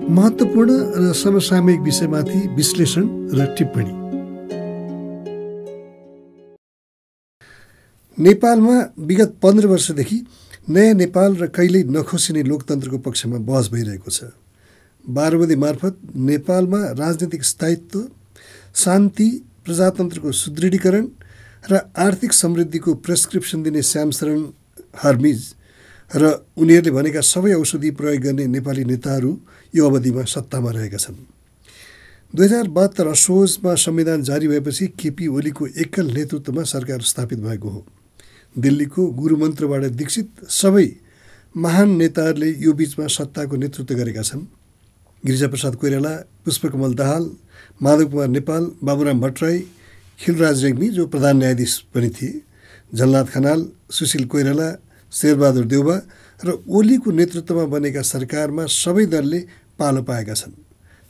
महत्त्वपूर्ण र समसामयिक विषयमाथि विश्लेषण र टिप्पणी। नेपालमा विगत 15 वर्षदेखि नयाँ नेपाल र कहिल्यै नखोसिने लोकतन्त्रको पक्षमा बहस भइरहेको छ। 12 बुँदे मार्फत नेपालमा राजनीतिक स्थायित्व, शान्ति, प्रजातन्त्रको सुदृढीकरण र आर्थिक समृद्धिको प्रेस्क्रिप्सन दिने श्यामशरण हर्मिज र उनीहरूले भनेका सबै औषधि प्रयोग गर्ने नेपाली नेताहरू यो अवधिमा सत्तामा रहेका छन्। 2072 असोजमा संविधान जारी भएपछि केपी ओलीको एकल नेतृत्वमा सरकार स्थापित भएको हो। दिल्लीको गुरुमन्त्रबाट दीक्षित सबै महान नेताहरूले यो बीचमा सत्ताको नेतृत्व गरेका छन्। गिरिजाप्रसाद कोइराला, पुष्पकमल दाहाल, माधव कुमार नेपाल, बाबुराम भट्टराई, खिलराज रेग्मी जो प्रधान न्यायाधीश पनि थिए, झलनाथ खनाल, सुशील कोइराला, शेरबहादुर देउबा र ओलीको नेतृत्वमा बनेका सरकारमा सबै दलले पालो पाएका छन्।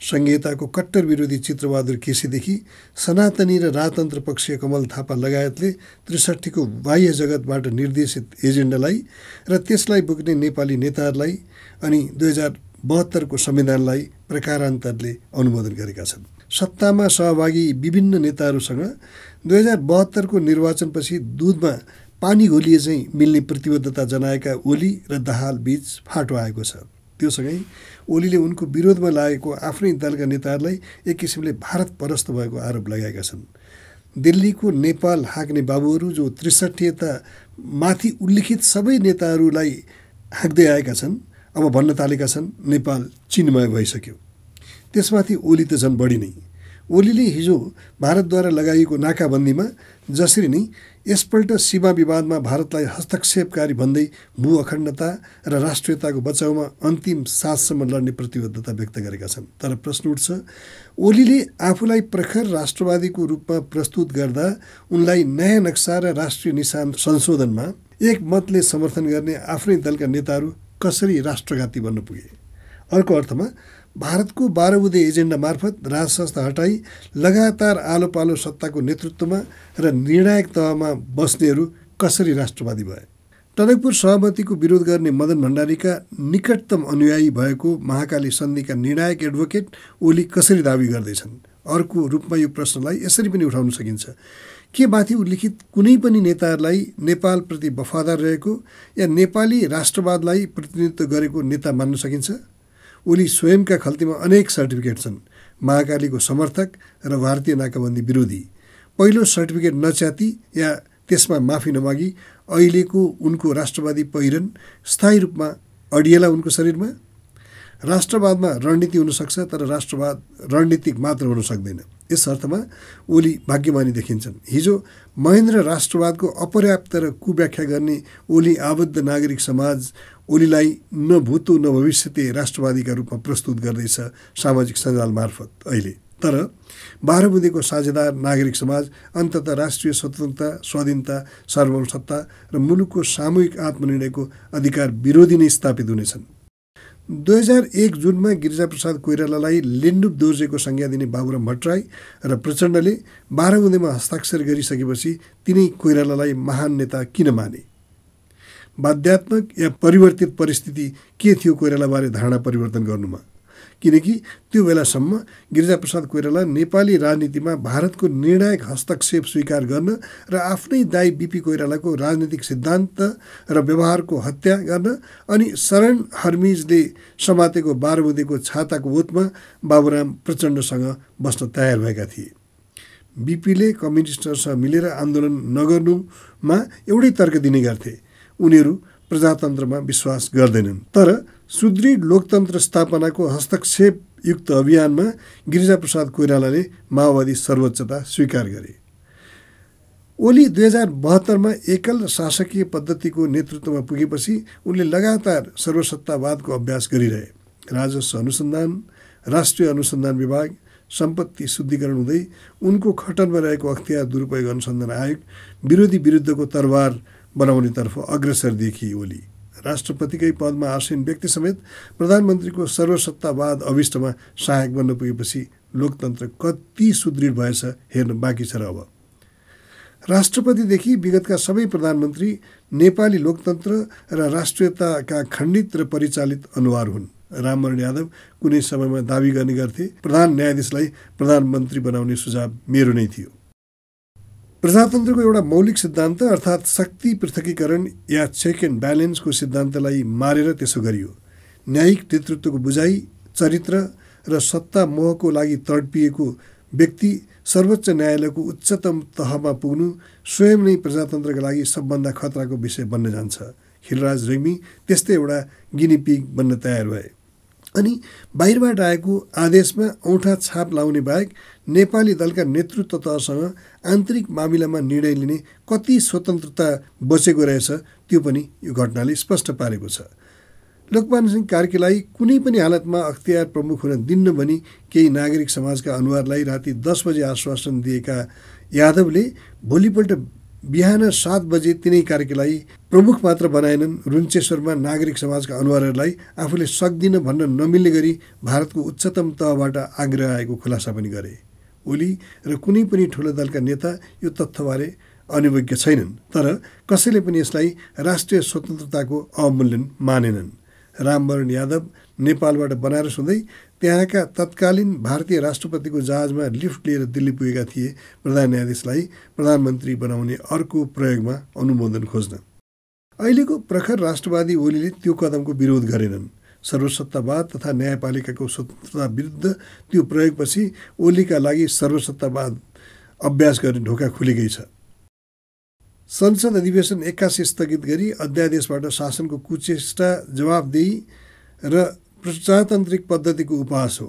संघीयताको कट्टर विरोधी चित्रबहादुर केसीदेखि सनातनी र राजतन्त्र पक्षीय कमल थापा लगायतले 63 को बाह्य जगतबाट निर्देशित एजेन्डालाई र त्यसलाई बोक्ने नेपाली नेताहरूलाई अनि 2072 को संविधानलाई प्रकारान्तरले अनुमोदन गरेका छन्। सत्तामा सहभागी विभिन्न नेताहरूसँग 2072 को निर्वाचनपछि दूधमा पानी घोलिए चाहिँ मिल्ने प्रतिबद्धता जनाएका ओली र दाहाल बीच फाटो आएको छ। त्योसँगै ओलीले उनको विरोधमा लागेको आफ्नै दलका नेताहरूलाई एक किसिमले भारत परस्त भएको आरोप लगाएका छन्। दिल्लीको नेपाल हाँक्ने बाबुहरू जो 63 माथि उल्लिखित सबै नेताहरूलाई हाँक्दै आएका छन्, अब भन्न थालेका छन् नेपाल चिन्मय भइसक्यो। त्यसमाथि ओली त झन् बढी नै। ओलीले हिजो भारतद्वारा लगाइएको नाकाबन्दीमा जसरी नै यसपल्ट सीमा विवादमा भारतलाई हस्तक्षेपकारी भन्दै भू अखण्डता र राष्ट्रियताको बचाउमा अन्तिम साससम्म लड्ने प्रतिबद्धता व्यक्त गरेका छन्। तर प्रश्न उठ्छ, ओलीले आफूलाई प्रखर राष्ट्रवादीको रूपमा प्रस्तुत गर्दा उनलाई नयाँ नक्सा र राष्ट्रिय निशान संशोधनमा एक मतले समर्थन गर्ने आफ्नै दलका नेताहरू कसरी राष्ट्रघाती बन्न पुगे? अर्को अर्थमा भारतको 12 बुँदे एजेन्डा मार्फत राजसंस्था हटाई लगातार आलो पालो सत्ताको नेतृत्वमा र निर्णायक तहमा बस्नेहरू कसरी राष्ट्रवादी भए? टनकपुर सहमतिको विरोध गर्ने मदन भण्डारीका निकटतम अनुयायी भएको महाकाली सन्धिका निर्णायक एडभोकेट ओली कसरी दावी गर्दैछन्? अर्को रूपमा यो प्रश्नलाई यसरी पनि उठाउन सकिन्छ, के माथि उल्लिखित कुनै पनि नेताहरूलाई नेपालप्रति वफादार रहेको या नेपाली राष्ट्रवादलाई प्रतिनिधित्व गरेको नेता मान्न सकिन्छ? ओली स्वयंका खल्तीमा अनेक सर्टिफिकेट छन्। महाकालीको समर्थक र भारतीय नाकाबन्दी विरोधी। पहिलो सर्टिफिकेट नच्याती या त्यसमा माफी नमागी अहिलेको उनको राष्ट्रवादी पहिरन स्थायी रूपमा अडिएला उनको शरीरमा। राष्ट्रवादमा रणनीति हुनसक्छ, तर राष्ट्रवाद रणनीतिक मात्र हुन सक्दैन। यस अर्थमा ओली भाग्यमानी देखिन्छन्। हिजो महेन्द्र राष्ट्रवादको अपर्याप्त र कुव्याख्या गर्ने ओली आबद्ध नागरिक समाज ओलीलाई न भूतो न भविष्यते राष्ट्रवादीका रूपमा प्रस्तुत गर्दैछ सामाजिक सञ्जाल मार्फत अहिले। तर 12 बुँदेको साझेदार नागरिक समाज अन्ततः राष्ट्रिय स्वतन्त्रता, स्वाधीनता, सार्वभौम सत्ता र मुलुकको सामूहिक आत्मनिर्णयको अधिकार विरोधी नै स्थापित हुनेछन्। 2001 जुनमा गिरिजाप्रसाद कोइरालालाई लेन्डुप दोर्जेको संज्ञा दिने बाबुराम भट्टराई र प्रचण्डले 12 बुँदेमा हस्ताक्षर गरिसकेपछि तिनै कोइरालालाई महान नेता किन माने? बाध्यात्मक या परिवर्तित परिस्थिति के थियो कोइरालाबारे धारणा परिवर्तन गर्नुमा? किनकि त्यो बेलासम्म गिरिजाप्रसाद कोइराला नेपाली राजनीतिमा भारतको निर्णायक हस्तक्षेप स्वीकार गर्न र आफ्नै दाइ बीपी कोइरालाको राजनीतिक सिद्धान्त र व्यवहारको हत्या गर्न अनि शरण हर्मिजले समातेको 12 बुँदेको छाताको ओतमा बाबुराम प्रचण्डसँग बस्न तयार भएका थिए। बीपीले कम्युनिस्टहरूसँग मिलेर आन्दोलन नगर्नुमा एउटै तर्क दिने गर्थे, उनीहरू प्रजातन्त्रमा विश्वास गर्दैनन्। तर सुदृढ लोकतन्त्र स्थापनाको हस्तक्षेपयुक्त अभियानमा गिरिजाप्रसाद कोइरालाले माओवादी सर्वोच्चता स्वीकार गरे। ओली 2072 मा एकल शासकीय पद्धतिको नेतृत्वमा पुगेपछि उनले लगातार सर्वसत्तावादको अभ्यास गरिरहे। राजस्व अनुसन्धान, राष्ट्रिय अनुसन्धान विभाग, सम्पत्ति शुद्धिकरण हुँदै उनको खटनमा रहेको अख्तियार दुरुपयोग अनुसन्धान आयोग विरोधी विरुद्धको तरवार बनाउनेतर्फ अग्रसर देखिए ओली। राष्ट्रपतिकै पदमा आसीन व्यक्ति समेत प्रधानमन्त्रीको सर्वसत्तावाद अभिष्टमा सहायक बन्न पुगेपछि लोकतन्त्र कति सुदृढ भएछ हेर्न बाँकी छ र अब। राष्ट्रपतिदेखि विगतका सबै प्रधानमन्त्री नेपाली लोकतन्त्र र राष्ट्रियताका खण्डित र परिचालित अनुहार हुन्। रामवरण यादव कुनै समयमा दाबी गर्ने गर्थे, प्रधान न्यायाधीशलाई प्रधानमन्त्री बनाउने सुझाव मेरो नै थियो। प्रजातन्त्रको एउटा मौलिक सिद्धान्त अर्थात् शक्ति पृथकीकरण या चेक एन्ड ब्यालेन्सको सिद्धान्तलाई मारेर त्यसो गरियो। न्यायिक नेतृत्वको बुझाइ, चरित्र र सत्ता मोहको लागि तडपिएको व्यक्ति सर्वोच्च न्यायालयको उच्चतम तहमा पुग्नु स्वयं नै प्रजातन्त्रका लागि सबभन्दा खतराको विषय बन्न जान्छ। खिलराज रेग्मी त्यस्तै एउटा गिनीपिग बन्न तयार भए। अनि बाहिरबाट आएको आदेशमा औँठा छाप लाउने बाहेक नेपाली दलका नेतृत्व तहसँग आन्तरिक मामिलामा निर्णय लिने कति स्वतन्त्रता बचेको रहेछ त्यो पनि यो घटनाले स्पष्ट पारेको छ। लोकमान सिंह कार्कीलाई कुनै पनि हालतमा अख्तियार प्रमुख हुन दिन्न भनी केही नागरिक समाजका अनुहारलाई राति 10 बजे आश्वासन दिएका यादवले भोलिपल्ट बिहान 7 बजे तिनै कार्कीलाई प्रमुख मात्र बनाएनन्। रुन्चेश्वरमा नागरिक समाजका अनुहारहरूलाई आफूले सक्दिन भन्न नमिल्ने गरी भारतको उच्चतम तहबाट आग्रह आएको खुलासा पनि गरे। ओली र कुनै पनि ठुलो दलका नेता यो तथ्यबारे अनभिज्ञ छैनन्, तर कसैले पनि यसलाई राष्ट्रिय स्वतन्त्रताको अवमूल्यन मानेनन्। रामवरण यादव नेपालबाट बनारस हुँदै त्यहाँका तत्कालीन भारतीय राष्ट्रपतिको जहाजमा लिफ्ट लिएर दिल्ली पुगेका थिए प्रधान न्यायाधीशलाई प्रधानमन्त्री बनाउने अर्को प्रयोगमा अनुमोदन खोज्न। अहिलेको प्रखर राष्ट्रवादी ओलीले त्यो कदमको विरोध गरेनन्। सर्वसत्तावाद तथा न्यायपालिकाको स्वतन्त्रता विरुद्ध त्यो प्रयोगपछि ओलीका लागि सर्वसत्तावाद अभ्यास गर्ने ढोका खुलेकै छ। संसद अधिवेशन 81 स्थगित गरी अध्यादेशबाट शासनको कुचेष्टा, जवाबदेही र प्रजातान्त्रिक पद्धतिको उपहास हो।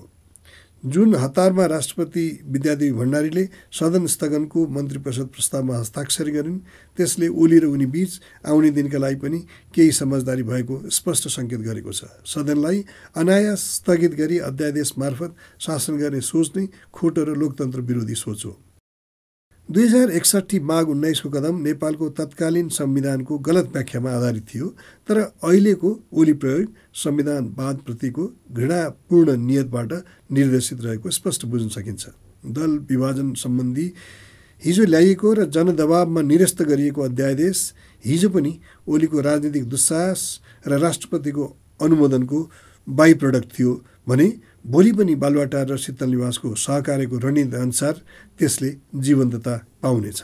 जुन हतारमा राष्ट्रपति विद्यादेवी भण्डारीले सदन स्थगनको मन्त्री परिषद प्रस्तावमा हस्ताक्षर गरिन्, त्यसले ओली र उनी बीच आउने दिनका लागि पनि केही समझदारी भएको स्पष्ट सङ्केत गरेको छ। सदनलाई अनायास स्थगित गरी अध्यादेश मार्फत शासन गर्ने सोच नै खोटो र लोकतन्त्र विरोधी सोच हो। 2061 माघ 19 को कदम नेपालको तत्कालीन संविधानको गलत व्याख्यामा आधारित थियो, तर अहिलेको ओली प्रयोग संविधानवादप्रतिको घृणापूर्ण नियतबाट निर्देशित रहेको स्पष्ट बुझ्न सकिन्छ। दल विभाजन सम्बन्धी हिजो ल्याइएको र जनदबावमा निरस्त गरिएको अध्यादेश हिजो पनि ओलीको राजनीतिक दुस्साहस र राष्ट्रपतिको अनुमोदनको बाई प्रडक्ट थियो भने भोलि पनि बालुवाटार र शीतल निवासको सहकार्यको रणनीति अनुसार त्यसले जीवन्तता पाउनेछ।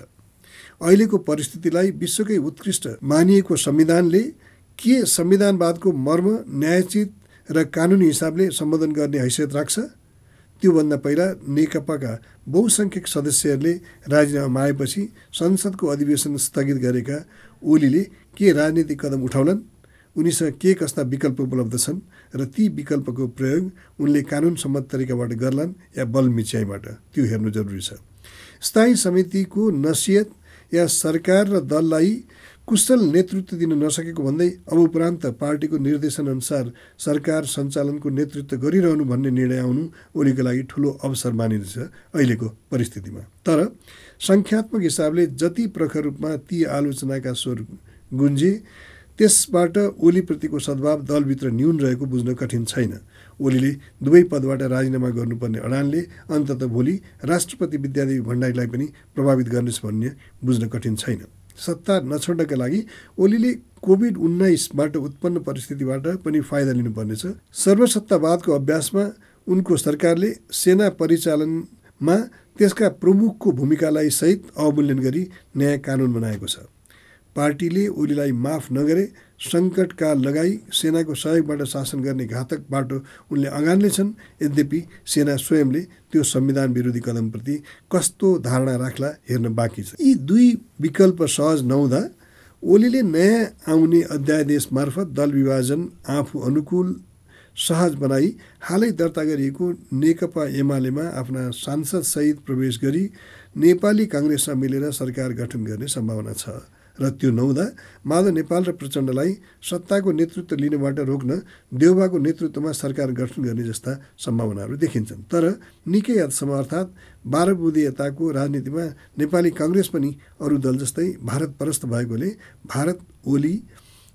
अहिलेको परिस्थितिलाई विश्वकै उत्कृष्ट मानिएको संविधानले के संविधानवादको मर्म न्यायोचित र कानुनी हिसाबले सम्बोधन गर्ने हैसियत राख्छ? त्योभन्दा पहिला नेकपाका बहुसङ्ख्यक सदस्यहरूले राजीनामा मागेपछि संसदको अधिवेशन स्थगित गरेका ओलीले के राजनीतिक कदम उठाउलान्? उनीसँग के कस्ता विकल्प उपलब्ध छन् र ती विकल्पको प्रयोग उनले कानुन सम्मत तरिकाबाट गर्लान् या बल मिच्याइबाट, त्यो हेर्नु जरुरी छ। स्थायी समितिको नसियत या सरकार र दललाई कुशल नेतृत्व दिन नसकेको भन्दै अब उपरान्त पार्टीको निर्देशन अनुसार सरकार सञ्चालनको नेतृत्व गरिरहनु भन्ने निर्णय आउनु ओलीको लागि ठूलो अवसर मानिन्छ अहिलेको परिस्थितिमा। तर संख्यात्मक हिसाबले जति प्रखर रूपमा ती आलोचनाका स्वर गुन्जे त्यसबाट ओलीप्रतिको सद्भाव दलभित्र न्यून रहेको बुझ्न कठिन छैन। ओलीले दुवै पदबाट राजीनामा गर्नुपर्ने अडानले अन्ततः भोलि राष्ट्रपति विद्यादेवी भण्डारीलाई पनि प्रभावित गर्नेछ भन्ने बुझ्न कठिन छैन। सत्ता नछोड्नका लागि ओलीले कोभिड-19बाट उत्पन्न परिस्थितिबाट पनि फाइदा लिनुपर्नेछ। सर्वसत्तावादको अभ्यासमा उनको सरकारले सेना परिचालनमा त्यसका प्रमुखको भूमिकालाई सहित अवमूल्यन गरी न्याय कानुन बनाएको छ। पार्टीले ओलीलाई माफ नगरे सङ्कटकाल लगाई सेनाको सहयोगबाट शासन गर्ने घातक बाटो उनले अँगाल्ने छन्। यद्यपि सेना स्वयंले त्यो संविधान विरोधी कदमप्रति कस्तो धारणा राख्ला हेर्न बाँकी छ। यी दुई विकल्प सहज नहुँदा ओलीले नयाँ आउने अध्यादेश मार्फत दल विभाजन आफू अनुकूल सहज बनाई हालै दर्ता गरिएको नेकपा एमालेमा आफ्ना सांसद सहित प्रवेश गरी नेपाली काङ्ग्रेसमा मिलेर सरकार गठन गर्ने सम्भावना छ र त्यो नहुँदा माधव नेपाल र प्रचण्डलाई सत्ताको नेतृत्व लिनबाट रोक्न देउबाको नेतृत्वमा सरकार गठन गर्ने जस्ता सम्भावनाहरू देखिन्छन्। तर निकै हदसम्म अर्थात् 12 बुँदेयताको राजनीतिमा नेपाली काङ्ग्रेस पनि अरू दल जस्तै भारत परस्त भएकोले भारत ओली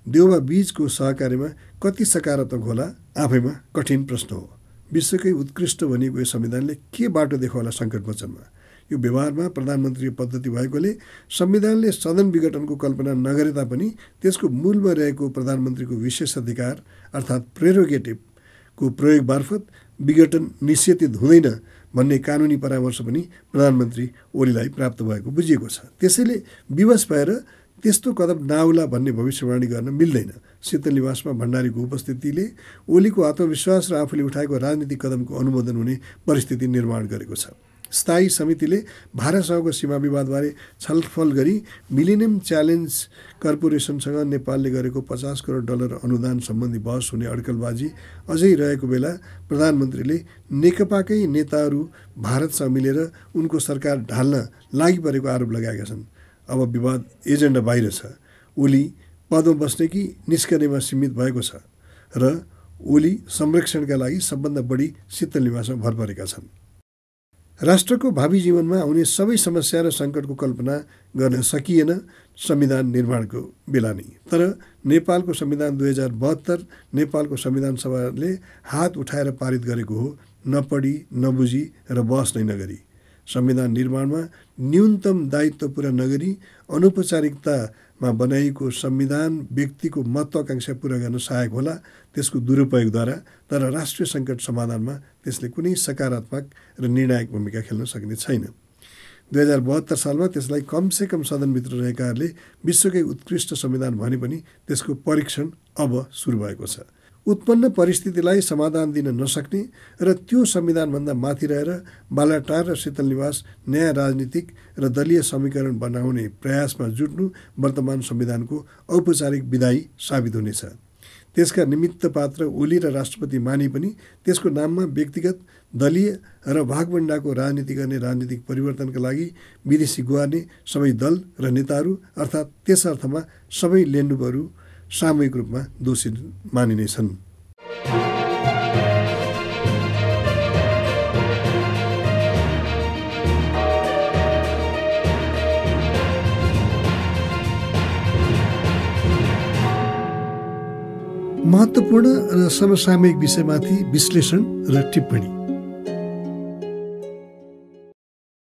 देउबा बीचको सहकार्यमा कति सकारात्मक होला आफैमा कठिन प्रश्न हो। विश्वकै उत्कृष्ट भनिएको यो संविधानले के बाटो देखाउला सङ्कट मोचनमा? यो व्यवहारमा प्रधानमन्त्री पद्धति भएकोले संविधानले सदन विघटनको कल्पना नगरे तापनि त्यसको मूलमा रहेको प्रधानमन्त्रीको विशेषाधिकार अर्थात् प्रेरोगेटिभको को प्रयोग मार्फत विघटन निषेधित हुँदैन भन्ने कानुनी परामर्श पनि प्रधानमन्त्री ओलीलाई प्राप्त भएको बुझिएको छ। त्यसैले विवश भएर त्यस्तो कदम नआउला भन्ने भविष्यवाणी गर्न मिल्दैन। शीतल निवासमा भण्डारीको उपस्थितिले ओलीको आत्मविश्वास र आफूले उठाएको राजनीतिक कदमको अनुमोदन हुने परिस्थिति निर्माण गरेको छ। स्थायी समितिले भारतसँगको सीमा विवादबारे छलफल गरी मिलेनियम च्यालेन्ज कर्पोरेसनसँग नेपालले गरेको 50 करोड डलर अनुदान सम्बन्धी बहस हुने अड्कलबाजी अझै रहेको बेला प्रधानमन्त्रीले नेकपाकै नेताहरू भारतसँग मिलेर उनको सरकार ढाल्न लागि परेको आरोप लगाएका छन्। अब विवाद एजेन्डा बाहिर छ। ओली पदमा बस्ने कि निस्कनेमा सीमित भएको छ र ओली संरक्षणका लागि सबभन्दा बढी शीतल निवासमा भर परेका छन्। राष्ट्रको भावी जीवनमा आउने सबै समस्या र सङ्कटको कल्पना गर्न सकिएन संविधान निर्माणको बेला नै। तर नेपालको संविधान 2072 नेपालको संविधान सभाले हात उठाएर पारित गरेको हो, नपढी नबुझी र बहस नै नगरी। संविधान निर्माणमा न्यूनतम दायित्व पुरा नगरी अनौपचारिकतामा बनाइएको संविधान व्यक्तिको महत्त्वाकांक्षा पुरा गर्न सहायक होला त्यसको दुरुपयोगद्वारा, तर राष्ट्रिय सङ्कट समाधानमा त्यसले कुनै सकारात्मक र निर्णायक भूमिका खेल्न सक्ने छैन। 2072 सालमा त्यसलाई कमसेकम सदनभित्र रहेकाहरूले विश्वकै उत्कृष्ट संविधान भने पनि त्यसको परीक्षण अब सुरु भएको छ। उत्पन्न परिस्थितिलाई समाधान दिन नसक्ने र त्यो संविधानभन्दा माथि रहेर बालाटार र शीतल निवास नयाँ राजनीतिक र दलीय समीकरण बनाउने प्रयासमा जुट्नु वर्तमान संविधानको औपचारिक विदाई साबित हुनेछ। त्यसका निमित्त पात्र ओली र राष्ट्रपति माने पनि त्यसको नाममा व्यक्तिगत दलीय र भागभण्डाको राजनीति गर्ने राजनीतिक परिवर्तनका लागि विदेशी गुहार्ने सबै दल र नेताहरू अर्थात् त्यस अर्थमा सबै लेन्डुपहरू सामूहिक रूपमा दोषी मानिनेछन्। महत्त्वपूर्ण र समसामयिक विषयमाथि विश्लेषण र टिप्पणी।